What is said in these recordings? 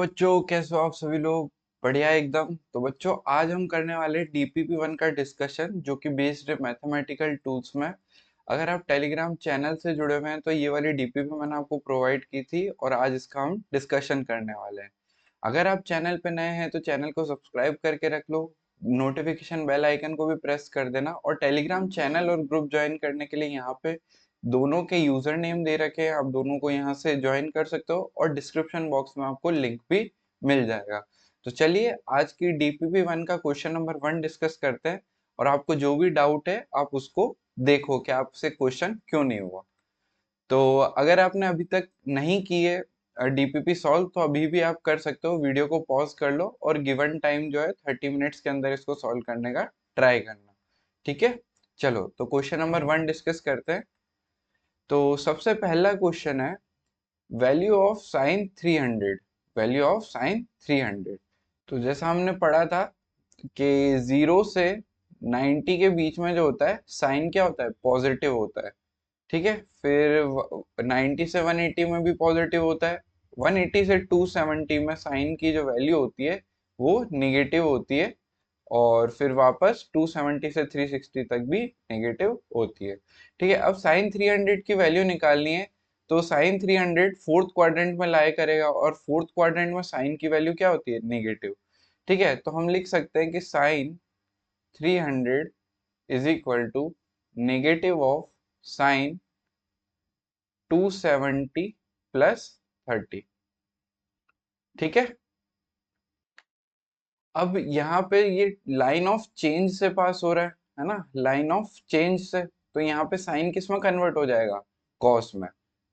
बच्चों, कैसे हो आप सभी लोग? बढ़िया एकदम। तो बच्चों, आज हम करने वाले DPP1 का डिस्कशन, जो कि बेस्ड है मैथमेटिकल टूल्स में। अगर आप टेलीग्राम चैनल से जुड़े हुए हैं तो ये वाली DPP मैंने आपको प्रोवाइड की थी और आज इसका हम डिस्कशन करने वाले हैं। अगर आप चैनल पे नए हैं तो चैनल को सब्सक्राइब करके रख लो, नोटिफिकेशन बेल आइकन को भी प्रेस कर देना, और टेलीग्राम चैनल और ग्रुप ज्वाइन करने के लिए यहाँ पे दोनों के यूजर नेम दे रखे हैं, आप दोनों को यहाँ से ज्वाइन कर सकते हो और डिस्क्रिप्शन बॉक्स में आपको लिंक भी मिल जाएगा। तो चलिए आज की DPP1 का क्वेश्चन नंबर 1 डिस्कस करते हैं, और आपको जो भी डाउट है आप उसको देखो कि आपसे क्वेश्चन क्यों नहीं हुआ। तो अगर आपने अभी तक नहीं की है DPP सॉल्व, तो अभी भी आप कर सकते हो। वीडियो को पॉज कर लो और गिवन टाइम जो है 30 मिनट्स के अंदर इसको सॉल्व करने का ट्राई करना। ठीक है, चलो तो क्वेश्चन नंबर 1 डिस्कस करते हैं। तो सबसे पहला क्वेश्चन है, value of sign 300। Value of sign 300। तो जैसा हमने पढ़ा था कि 0 से 90 के बीच में जो होता है साइन क्या होता है, पॉजिटिव होता है। ठीक है, फिर 90 से 180 में भी पॉजिटिव होता है। 180 से 270 में साइन की जो वैल्यू होती है वो निगेटिव होती है, और फिर वापस 270 से 360 तक भी नेगेटिव होती है। ठीक है, अब साइन 300 की वैल्यू निकालनी है। तो साइन 300 फोर्थ क्वाड्रेंट में लाई करेगा, और फोर्थ क्वाड्रेंट में साइन की वैल्यू क्या होती है, नेगेटिव। ठीक है, तो हम लिख सकते हैं कि sine 300 is equal to negative of sine 270 plus 30। ठीक है, अब यहाँ पे ये लाइन ऑफ चेंज से पास हो रहा है ना, लाइन ऑफ चेंज से। तो यहाँ पे साइन किस में कन्वर्ट हो जाएगा, कॉस में।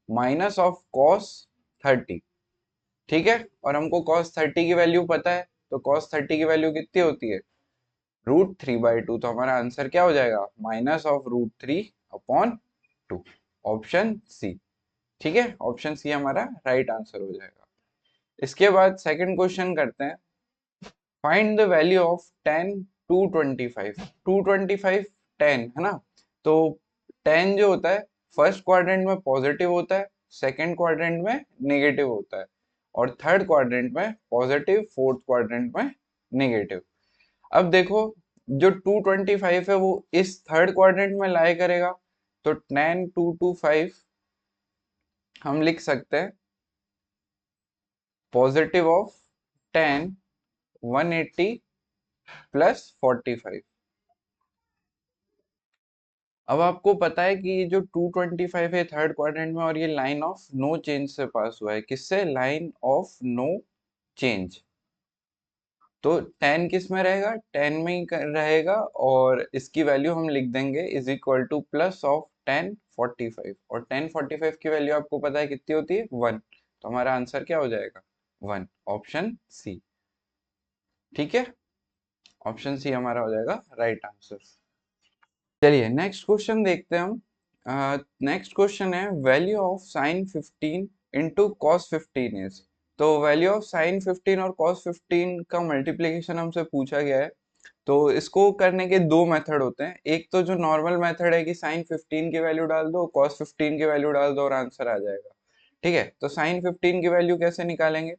Minus of cos 30। ठीक है, और हमको कॉस 30 की वैल्यू पता है, तो कॉस 30 की वैल्यू कितनी होती है, √3/2। तो हमारा आंसर क्या हो जाएगा, माइनस ऑफ √3/2। Option C. ठीक है, ऑप्शन सी हमारा राइट आंसर हो जाएगा। इसके बाद सेकंड क्वेश्चन करते हैं। Find the value of 10 225। 225 10 है ना। तो 10 जो होता है फर्स्ट क्वाड्रेंट में पॉजिटिव होता है, सेकंड क्वाड्रेंट में नेगेटिव होता है, और थर्ड क्वाड्रेंट में पॉजिटिव, फोर्थ क्वाड्रेंट में नेगेटिव। अब देखो, जो 225 है वो इस थर्ड क्वाड्रेंट में लाई करेगा, तो 10 225 हम लिख सकते हैं पॉजिटिव ऑफ 10 180 प्लस 45। अब आपको पता है कि ये जो 225 है थर्ड क्वाड्रेंट में, और ये लाइन ऑफ नो चेंज से पास हुआ है। किससे, लाइन ऑफ नो चेंज। तो 10 किस में रहेगा, 10 में ही रहेगा, और इसकी वैल्यू हम लिख देंगे is equal two plus of 1045। और 1045 की वैल्यू आपको पता है कितनी होती है, 1। तो हमारा आंसर क्या हो जाएगा, 1। Option C. ठीक है, ऑप्शन सी हमारा हो जाएगा राइट आंसर। चलिए नेक्स्ट क्वेश्चन देखते हैं हम। नेक्स्ट क्वेश्चन है, value of sine 15 into cos 15 इज। तो वैल्यू ऑफ साइन 15 और कॉस 15 का मल्टीप्लीकेशन हमसे पूछा गया है। तो इसको करने के दो मेथड होते हैं। एक तो जो नॉर्मल मेथड है कि साइन 15 की वैल्यू डाल दो, कॉस 15 की वैल्यू डाल दो और आंसर आ जाएगा। ठीक है, तो साइन 15 की वैल्यू कैसे निकालेंगे,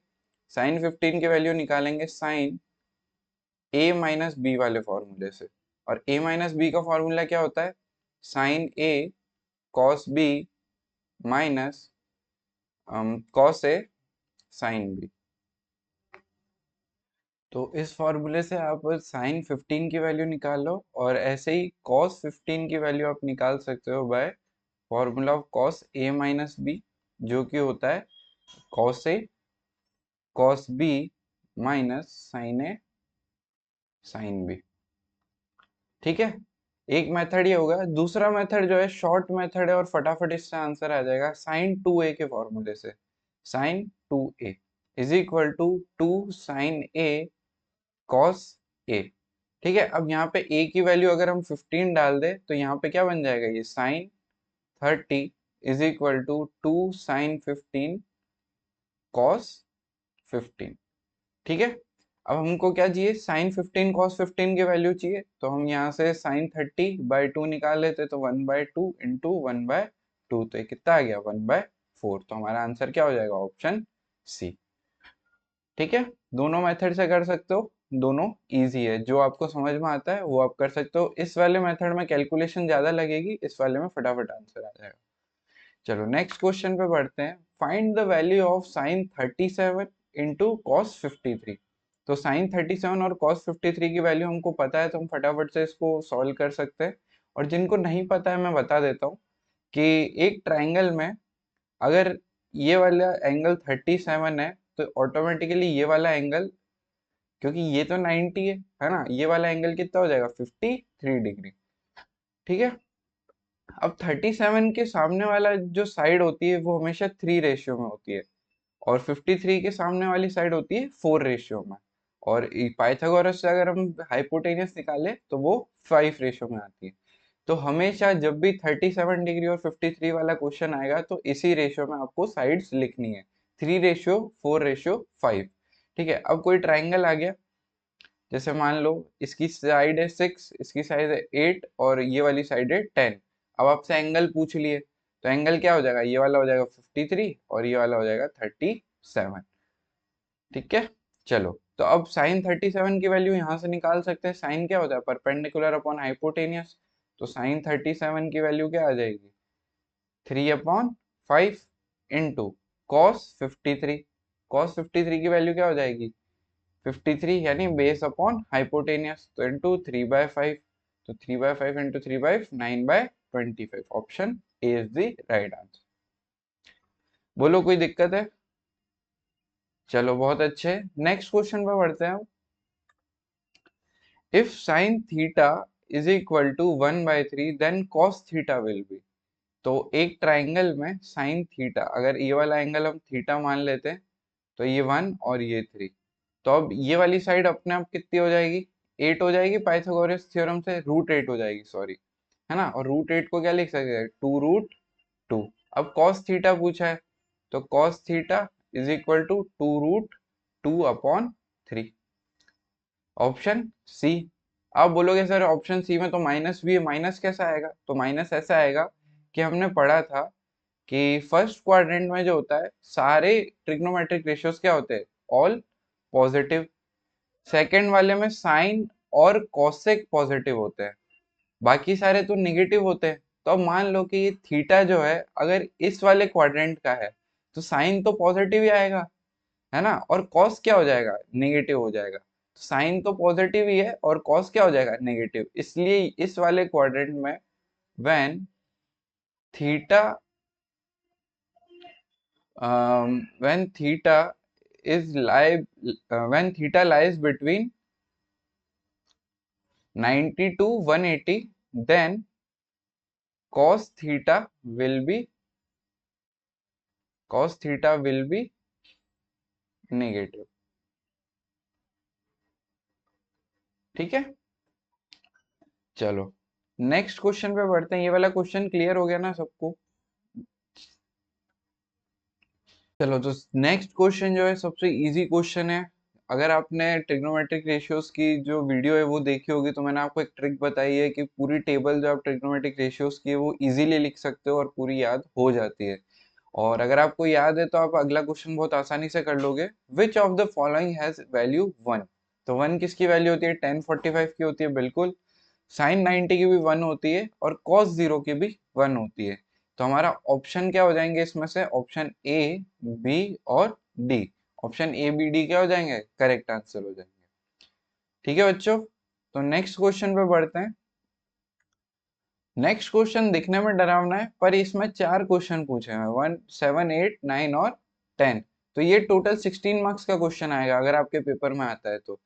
साइन 15 की वैल्यू निकालेंगे साइन a माइनस बी वाले फॉर्मूले से। और a माइनस बी का फॉर्मूला क्या होता है, sine a cos b minus cos a sine b। तो इस फॉर्मूले से आप साइन 15 की वैल्यू निकाल लो, और ऐसे ही कॉस 15 की वैल्यू आप निकाल सकते हो by formula of cos a minus b, जो कि होता है cos a cos b minus sine a sine b। ठीक है, एक मेथड ये होगा। दूसरा मेथड जो है शॉर्ट मेथड है, और फटाफट इससे आंसर आ जाएगा, साइन 2a के फॉर्मूले से। Sine 2a is equal to 2 sine a cos a। ठीक है, अब यहाँ पे a की वैल्यू अगर हम 15 डाल दे तो यहाँ पे क्या बन जाएगा, ये sine 30 is equal to 2 sine 15 cos 15। ठीक है, अब हमको क्या चाहिए, साइन 15 कॉस 15 की वैल्यू चाहिए। तो हम यहाँ से साइन 30/2 निकाल लेते, तो 1/2 इंटू 1/2, तो ये कितना आ गया, 1/4। तो हमारा आंसर क्या हो जाएगा, ऑप्शन सी। ठीक है, दोनों मेथड से कर सकते हो, दोनों इजी है, जो आपको समझ में आता है वो आप कर सकते हो। इस वाले मेथड में कैलकुलेशन ज्यादा लगेगी, इस वाले में फटाफट आंसर आ जाएगा। चलो नेक्स्ट क्वेश्चन पे बढ़ते हैं। Find the value of sign 37 into cos 53। तो साइन 37 और कॉस 53 की वैल्यू हमको पता है, तो हम फटाफट से इसको सॉल्व कर सकते हैं। और जिनको नहीं पता है मैं बता देता हूँ कि एक ट्राइंगल में अगर ये वाला एंगल 37 है, तो ऑटोमेटिकली ये वाला एंगल, क्योंकि ये तो 90 है ना, ये वाला एंगल कितना हो जाएगा 53 डिग्री। ठीक है, अब 37 के सामने वाला जो साइड होती है वो हमेशा 3 रेशियो में होती है, और 53 के सामने वाली साइड होती है 4 रेशियो में। और पाइथागोरस से अगर हम हाइपोटेनियस निकाले तो वो 5 रेशियो में आती है। तो हमेशा जब भी 37 डिग्री और 53 वाला क्वेश्चन आएगा तो इसी रेशियो में आपको साइड्स लिखनी है, 3 रेशियो 4 रेशियो 5। ठीक है, अब कोई ट्राइंगल आ गया, जैसे मान लो इसकी साइड है 6, इसकी साइड है 8 और ये वाली साइड है 10। अब आपसे एंगल पूछ लिए, तो एंगल क्या हो जाएगा, ये वाला हो जाएगा 53 और ये वाला हो जाएगा 37। ठीक है, चलो तो अब साइन 37 की वैल्यू यहाँ से निकाल सकते हैं। साइन क्या होता है, परपेंडिकुलर अपॉन हाइपोटेनियस। तो साइन 37 की वैल्यू क्या आ जाएगी, 3/5 इंटू कॉस 53। कॉस 53 की वैल्यू क्या हो जाएगी 53, यानी बेस अपॉन हाइपोटेनियस, तो इंटू 3/5। तो 3/5 into 3/5 9/25। Option A is the right answer. बोलो कोई दिक्कत है? चलो बहुत अच्छे, नेक्स्ट क्वेश्चन पे बढ़ते हैं। If sine theta is equal to 1/3 then cos theta will be. तो एक ट्राइंगल में साइन थीटा, अगर ये वाला एंगल हम थीटा मान लेते हैं, तो ये 1 और ये 3। तो अब ये वाली साइड अपने आप कितनी हो जाएगी, 8 हो जाएगी, पाइथागोरस थ्योरम से √8 हो जाएगी, सॉरी, है ना। और √8 को क्या लिख सकते हैं, 2√2। अब कॉस थीटा पूछा है, तो cos theta is equal to 2√2/3। Option C. आप बोलोगे सर ऑप्शन सी में तो माइनस भी है, माइनस कैसा आएगा, तो माइनस ऐसा आएगा कि हमने पढ़ा था कि फर्स्ट क्वाड्रेंट में जो होता है सारे ट्रिग्नोमेट्रिक रेशियोज क्या होते हैं, ऑल पॉजिटिव। सेकंड वाले में साइन और कॉसेक पॉजिटिव होते हैं, बाकी सारे तो निगेटिव होते हैं। तो अब मान लो कि ये थीटा जो है अगर इस वाले क्वाड्रेंट का है, तो साइन तो पॉजिटिव ही आएगा, है ना, और कॉस क्या हो जाएगा, नेगेटिव हो जाएगा। तो साइन तो पॉजिटिव ही है और कॉस क्या हो जाएगा, नेगेटिव। इसलिए इस वाले क्वाड्रेंट में when theta when theta is lie when theta lies between 90 to 180, then cos theta will be negative। ठीक है, चलो नेक्स्ट क्वेश्चन पे बढ़ते हैं। ये वाला क्वेश्चन क्लियर हो गया ना सबको? चलो तो नेक्स्ट क्वेश्चन जो है सबसे इजी क्वेश्चन है। अगर आपने ट्रिग्नोमेट्रिक रेशियोज की जो वीडियो है वो देखी होगी, तो मैंने आपको एक ट्रिक बताई है कि पूरी टेबल जो आप ट्रिग्नोमेट्रिक रेशियोज की है वो इजीली लिख सकते हो और पूरी याद हो जाती है। और अगर आपको याद है तो आप अगला क्वेश्चन बहुत आसानी से कर लोगे। Which of the following has value 1। तो 1 किसकी वैल्यू होती है, tan 45 की होती है, बिल्कुल। साइन 90 की भी 1 होती है और cos 0 की भी 1 होती है। तो हमारा ऑप्शन क्या हो जाएंगे इसमें से, ऑप्शन ए, बी और D. Option A B D क्या हो जाएंगे, करेक्ट आंसर हो जाएंगे। ठीक है बच्चों, तो नेक्स्ट क्वेश्चन पे बढ़ते हैं। नेक्स्ट क्वेश्चन दिखने में डरावना है, पर इसमें 4 क्वेश्चन पूछे हैं, 1, 7, 8, 9 और 10। तो ये टोटल 16 मार्क्स का क्वेश्चन आएगा अगर आपके पेपर में आता है तो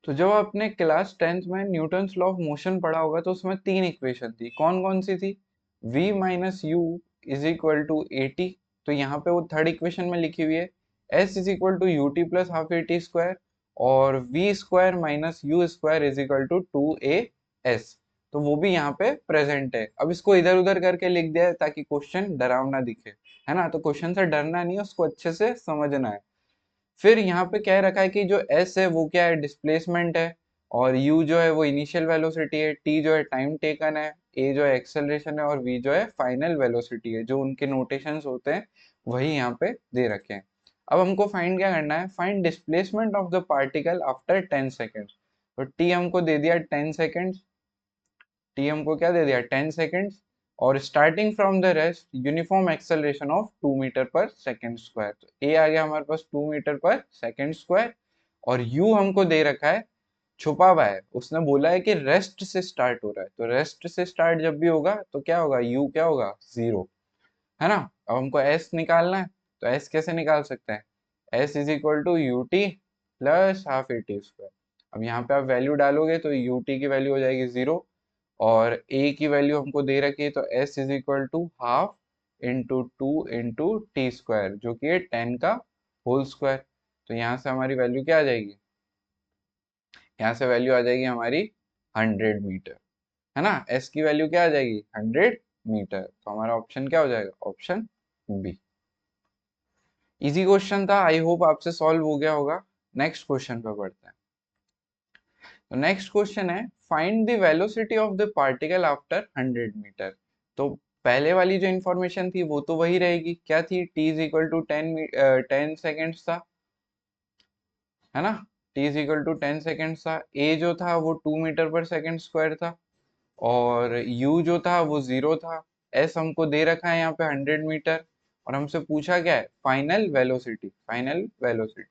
जब आपने क्लास 10th में न्यूटन्स लॉ ऑफ मोशन पढ़ा होगा तो उसमें 3 इक्वेशन थी, कौन कौन सी थी, v minus u is equal to a t. तो यहाँ पे वो थर्ड इक्वेशन में लिखी हुई है, s is equal to u t plus half a t square, और v square minus u square is equal to 2as। तो वो भी यहाँ पे प्रेजेंट है। अब इसको इधर उधर करके लिख दिया है ताकि क्वेश्चन डरावना दिखे, है ना, तो क्वेश्चन से डरना नहीं है, उसको अच्छे से समझना है। फिर यहाँ पे कह रखा है कि जो s है वो क्या है, डिस्प्लेसमेंट है, और u जो है वो इनिशियल वेलोसिटी है, t जो है टाइम टेकन है, a जो है एक्सेलरेशन है, और v जो है फाइनल वेलोसिटी है। जो उनके नोटेशंस होते हैं वही यहाँ पे दे रखे हैं। अब हमको फाइंड क्या करना है, find displacement of the particle after 10 seconds. तो टी हमको दे दिया 10 सेकेंड्स, टी हमको क्या दे दिया 10 सेकेंड्स, और starting from the rest uniform acceleration of 2 metre per second square. तो ए आ गया हमारे पास 2 मीटर पर सेकेंड स्क्वायर, और यू हमको दे रखा है, छुपा हुआ है, उसने बोला है कि रेस्ट से स्टार्ट हो रहा है, तो रेस्ट से स्टार्ट जब भी होगा तो क्या होगा, यू क्या होगा, 0, है ना। अब हमको एस निकालना है, तो एस कैसे निकाल सकते हैं, s is equal to u t plus half a t square. अब यहाँ पे आप वैल्यू डालोगे तो यू टी की वैल्यू हो जाएगी 0, और ए की वैल्यू हमको दे रखी है, तो s is equal to half into 2 into t square, जो कि है 10 का होल स्क्वायर। तो यहाँ से हमारी वैल्यू क्या आ जाएगी, यहाँ से वैल्यू आ जाएगी हमारी 100 मीटर, है ना। एस की वैल्यू क्या आ जाएगी, 100 मीटर। तो हमारा ऑप्शन क्या हो जाएगा, ऑप्शन बी। इजी क्वेश्चन था, आई होप आपसे सॉल्व हो गया होगा। नेक्स्ट क्वेश्चन पे बढ़ते हैं। तो नेक्स्ट क्वेश्चन है, find the velocity of the particle after 100 metre. तो पहले वाली जो इंफॉर्मेशन थी वो तो वही रहेगी, क्या थी, t is equal to 10 seconds था, है ना। t is equal to 10 seconds था, a जो था वो 2 मीटर पर सेकेंड स्क्वायर था, और u जो था वो 0 था, s हमको दे रखा है यहाँ पे 100 मीटर, और हमसे पूछा क्या है, फाइनल वेलोसिटी, फाइनल वेलोसिटी।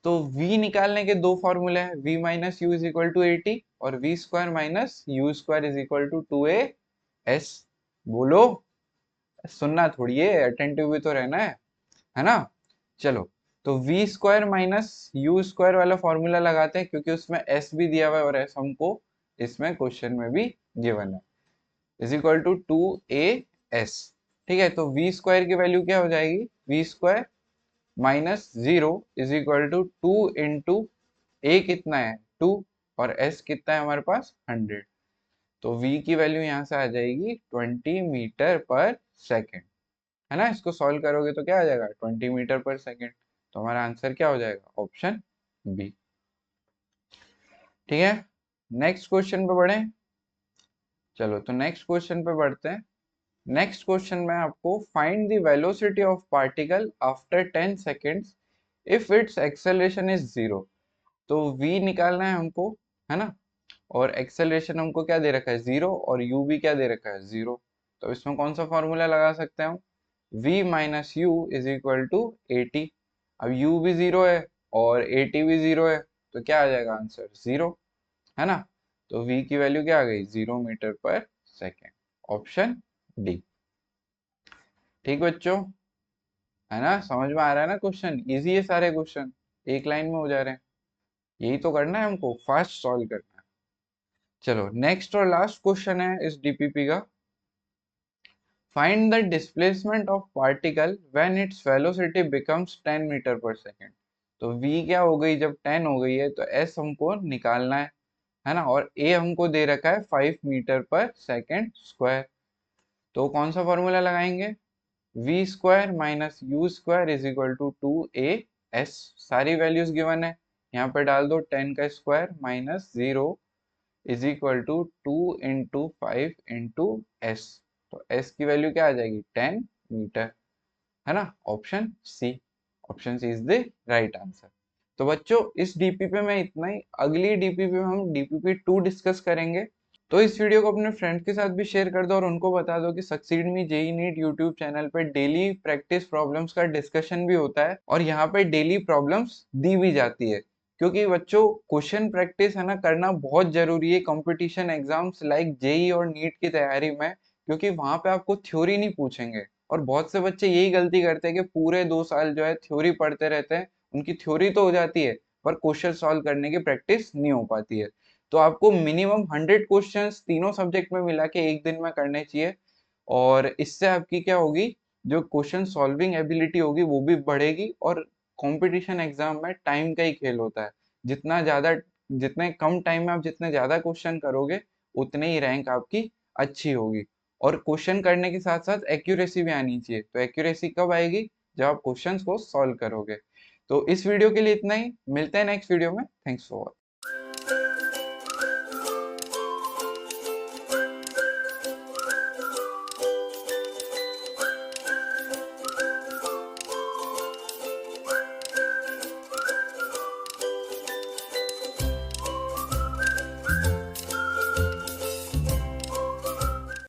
तो v निकालने के दो फॉर्मूले हैं, v minus u is equal to 80, और v square minus u square is equal to 2a s। बोलो, सुनना थोड़ी है, अटेंटिव भी तो रहना है ना। चलो, तो v square minus u square वाला फॉर्मूला लगाते हैं, क्योंकि उसमें s भी दिया हुआ है और s हमको इसमें क्वेश्चन में भी गिवन है, is equal to 2a s। ठीक है, तो v स्क्वायर की वैल्यू क्या हो जाएगी, v square minus 0 is equal to 2 into a कितना है 2, और s कितना है हमारे पास 100। तो v की वैल्यू यहाँ से आ जाएगी 20 मीटर पर सेकेंड, है ना। इसको सॉल्व करोगे तो क्या आ जाएगा, 20 मीटर पर सेकेंड। तो हमारा आंसर क्या हो जाएगा, ऑप्शन बी। ठीक है, नेक्स्ट क्वेश्चन पे बढ़े। चलो, तो नेक्स्ट क्वेश्चन पे बढ़ते हैं। नेक्स्ट क्वेश्चन में आपको find the velocity of particle after 10 seconds if it's acceleration is 0। तो v निकालना है हमको, है ना, और एक्सेलरेशन हमको क्या दे रखा है 0, और u भी क्या दे रखा है 0। तो इसमें कौन सा फॉर्मूला लगा सकते हैं हम, v minus u is equal to 80। अब u भी 0 है और 80 भी 0 है, तो क्या आ जाएगा आंसर 0, है ना। तो v की वैल्यू क्या आ गई, 0 metre per second, option D. ठीक बच्चों, है ना, समझ में आ रहा है ना, क्वेश्चन इजी है, सारे क्वेश्चन एक लाइन में हो जा रहे हैं। यही तो करना है हमको, फास्ट सॉल्व करना है। चलो, नेक्स्ट और लास्ट क्वेश्चन है इस डीपीपी का, find the displacement of particle when its velocity becomes 10 metre per second. तो v क्या हो गई, जब 10 हो गई है तो s हमको निकालना है ना, और a हमको दे रखा है 5 मीटर पर सेकेंड स्क्वायर। तो कौन सा फॉर्मूला लगाएंगे, v square minus u square is equal to 2a s। सारी वैल्यूज गिवन है, यहाँ पे डाल दो, 10 का square minus 0 is equal to 2 into 5 into s। तो s की वैल्यू क्या आ जाएगी, 10 मीटर, है ना, option C. Option C is the right answer. तो बच्चों, इस डीपीपी में इतना ही, अगली डीपीपी में हम डीपीपी 2 डिस्कस करेंगे। तो इस वीडियो को अपने फ्रेंड्स के साथ भी शेयर कर दो, और उनको बता दो कि सक्सीड मी जेई नीट यूट्यूब चैनल पे डेली प्रैक्टिस प्रॉब्लम्स का डिस्कशन भी होता है, और यहाँ पे डेली प्रॉब्लम्स दी भी जाती है। क्योंकि बच्चों, क्वेश्चन प्रैक्टिस है ना करना बहुत जरूरी है कंपटीशन एग्जाम्स लाइक जेई और नीट की तैयारी में, क्योंकि वहां पे आपको थ्योरी नहीं पूछेंगे। और बहुत से बच्चे यही गलती करते हैं कि पूरे 2 साल जो है थ्योरी पढ़ते रहते हैं, उनकी थ्योरी तो हो जाती है पर क्वेश्चन सॉल्व करने की प्रैक्टिस नहीं हो पाती है। तो आपको मिनिमम 100 क्वेश्चंस तीनों सब्जेक्ट में मिला के एक दिन में करने चाहिए, और इससे आपकी क्या होगी, जो क्वेश्चन सॉल्विंग एबिलिटी होगी वो भी बढ़ेगी। और कंपटीशन एग्जाम में टाइम का ही खेल होता है, जितना ज्यादा, जितने कम टाइम में आप जितने ज्यादा क्वेश्चन करोगे उतने ही रैंक आपकी अच्छी होगी। और क्वेश्चन करने के साथ साथ एक्यूरेसी भी आनी चाहिए। तो एक्यूरेसी कब आएगी, जब आप क्वेश्चंस को सॉल्व करोगे। तो इस वीडियो के लिए इतना ही, मिलते हैं नेक्स्ट वीडियो में। Thanks for watching.